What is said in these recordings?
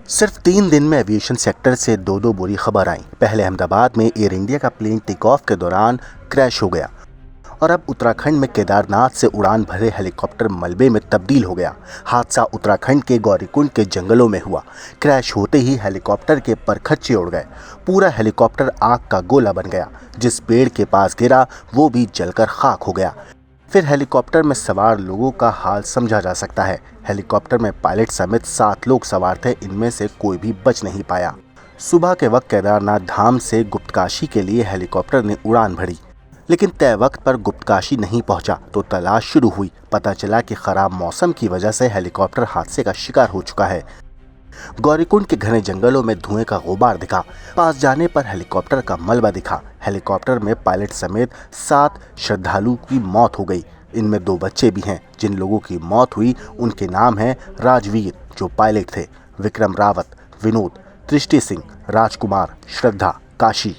सिर्फ 3 दिन में एविएशन सेक्टर से दो बुरी खबर आई। पहले अहमदाबाद में एयर इंडिया का प्लेन टेक ऑफ के दौरान क्रैश हो गया और अब उत्तराखंड में केदारनाथ से उड़ान भरे हेलीकॉप्टर मलबे में तब्दील हो गया। हादसा उत्तराखंड के गौरीकुंड के जंगलों में हुआ। क्रैश होते ही हेलीकॉप्टर के परखच्चे उड़ गए। पूरा हेलीकॉप्टर आग का गोला बन गया। जिस पेड़ के पास गिरा वो भी जलकर खाक हो गया। फिर हेलीकॉप्टर में सवार लोगों का हाल समझा जा सकता है। हेलीकॉप्टर में पायलट समेत 7 लोग सवार थे। इनमें से कोई भी बच नहीं पाया। सुबह के वक्त केदारनाथ धाम से गुप्तकाशी के लिए हेलीकॉप्टर ने उड़ान भरी, लेकिन तय वक्त पर गुप्तकाशी नहीं पहुंचा तो तलाश शुरू हुई। पता चला कि खराब मौसम की वजह से हेलीकॉप्टर हादसे का शिकार हो चुका है। गौरीकुंड के घने जंगलों में धुएं का गुबार दिखा। पास जाने पर हेलीकॉप्टर का मलबा दिखा। हेलीकॉप्टर में पायलट समेत 7 श्रद्धालु की मौत हो गई। इनमें 2 बच्चे भी हैं। जिन लोगों की मौत हुई उनके नाम हैं राजवीर जो पायलट थे, Vikram Rawat, Vinod, Drishti Singh, Rajkumar, Shraddha, Kashi.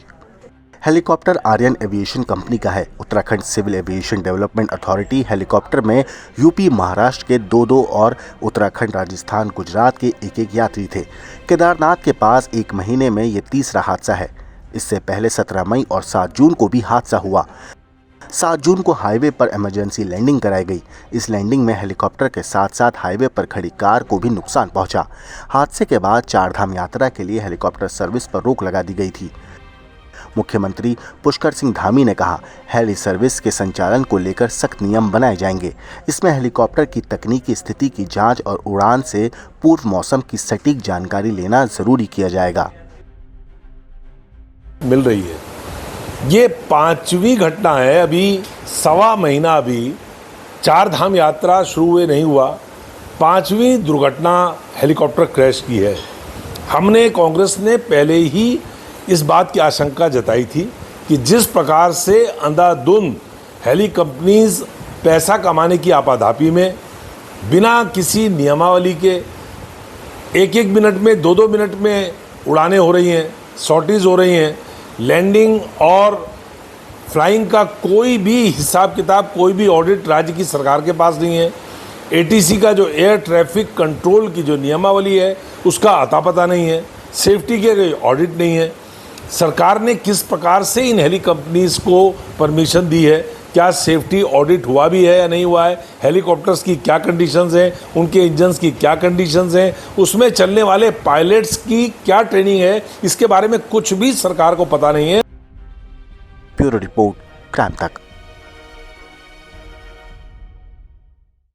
Helicopter Aryan aviation company का है। Uttarakhand civil aviation development authority helicopter में यूपी महाराष्ट्र के 2 और उत्तराखंड राजस्थान गुजरात के 1 यात्री थे। केदारनाथ के पास 1 महीने में ये तीसरा हादसा है। इससे पहले 17 मई और 7 जून को भी हादसा हुआ। 7 जून को हाईवे पर इमरजेंसी लैंडिंग कराई गई। इस लैंडिंग में हेलीकॉप्टर के साथ साथ हाईवे पर खड़ी कार को भी नुकसान पहुंचा। हादसे के बाद 4 धाम यात्रा के लिए हेलीकॉप्टर सर्विस पर रोक लगा दी गई थी। मुख्यमंत्री पुष्कर सिंह धामी ने कहा, हेली सर्विस के संचालन को लेकर सख्त नियम बनाए जाएंगे। इसमें हेलीकॉप्टर की तकनीकी स्थिति की जांच और उड़ान से पूर्व मौसम की सटीक जानकारी लेना जरूरी किया जाएगा। मिल रही है। ये 5वीं घटना है। अभी सवा महीना अभी 4 धाम यात्रा शुरू हुए नहीं हुआ, 5वीं दुर्घटना हेलीकॉप्टर क्रैश की है। हमने कांग्रेस ने पहले ही इस बात की आशंका जताई थी कि जिस प्रकार से अंधाधुंध हेली कंपनीज पैसा कमाने की आपाधापी में बिना किसी नियमावली के 1-1 मिनट में 2-2 मिनट में उड़ानें हो रही हैं, सॉर्टीज हो रही हैं, लैंडिंग और फ्लाइंग का कोई भी हिसाब किताब, कोई भी ऑडिट राज्य की सरकार के पास नहीं है। एटीसी का जो एयर ट्रैफिक कंट्रोल की जो नियमावली है उसका अता पता नहीं है। सेफ्टी के कोई ऑडिट नहीं है। सरकार ने किस प्रकार से इन हेली कंपनीज को परमिशन दी है, क्या सेफ्टी ऑडिट हुआ भी है या नहीं हुआ है, हेलीकॉप्टर्स की क्या कंडीशंस हैं, उनके इंजन्स की क्या कंडीशंस हैं, उसमें चलने वाले पायलट्स की क्या ट्रेनिंग है, इसके बारे में कुछ भी सरकार को पता नहीं है। ब्यूरो रिपोर्ट, क्राइम तक।